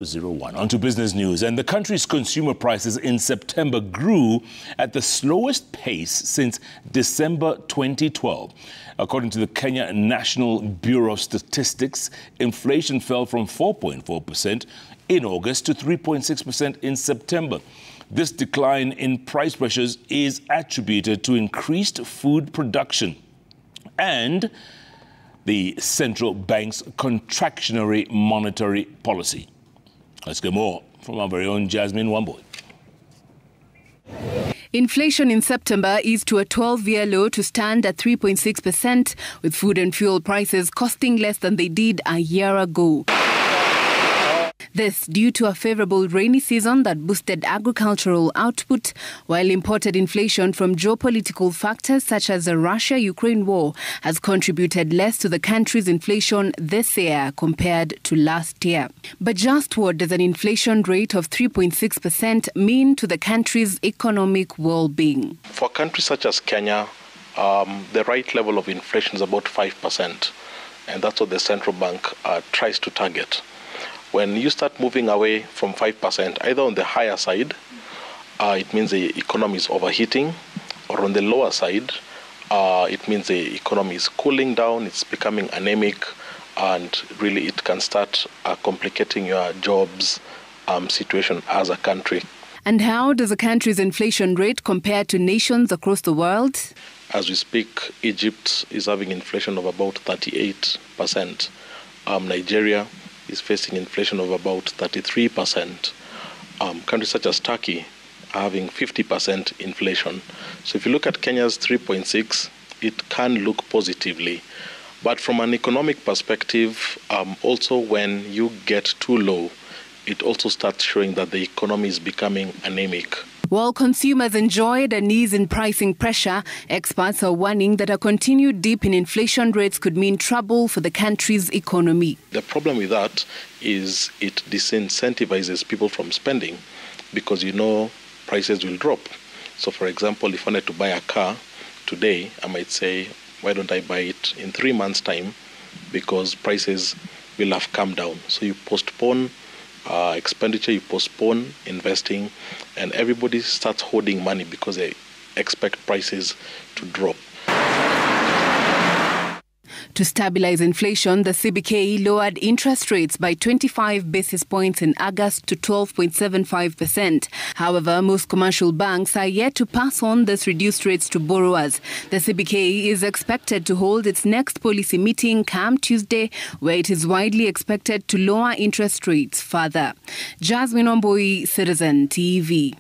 01. On to business news. And the country's consumer prices in September grew at the slowest pace since December 2012. According to the Kenya National Bureau of Statistics, inflation fell from 4.4% in August to 3.6% in September. This decline in price pressures is attributed to increased food production and the central bank's contractionary monetary policy. Let's get more from our very own Jasmine Wamboy. Inflation in September eased to a 12-year low to stand at 3.6%, with food and fuel prices costing less than they did a year ago. This due to a favorable rainy season that boosted agricultural output, while imported inflation from geopolitical factors such as the Russia-Ukraine war has contributed less to the country's inflation this year compared to last year. But just what does an inflation rate of 3.6% mean to the country's economic well-being? For countries such as Kenya, the right level of inflation is about 5%, and that's what the central bank tries to target. When you start moving away from 5%, either on the higher side, it means the economy is overheating, or on the lower side, it means the economy is cooling down, it's becoming anemic, and really it can start complicating your jobs situation as a country. And how does a country's inflation rate compare to nations across the world? As we speak, Egypt is having inflation of about 38%. Nigeria is facing inflation of about 33%. Countries such as Turkey are having 50% inflation. So if you look at Kenya's 3.6, it can look positively. But from an economic perspective, also when you get too low, it also starts showing that the economy is becoming anemic. While consumers enjoyed an ease in pricing pressure, experts are warning that a continued dip in inflation rates could mean trouble for the country's economy. The problem with that is it disincentivizes people from spending because prices will drop. So for example, if I wanted to buy a car today, I might say, why don't I buy it in 3 months' time because prices will have come down. So you postpone expenditure, you postpone investing, and everybody starts hoarding money because they expect prices to drop. To stabilize inflation, the CBK lowered interest rates by 25 basis points in August to 12.75%. However, most commercial banks are yet to pass on these reduced rates to borrowers. The CBK is expected to hold its next policy meeting come Tuesday, where it is widely expected to lower interest rates further. Jasmine Wamboy, Citizen TV.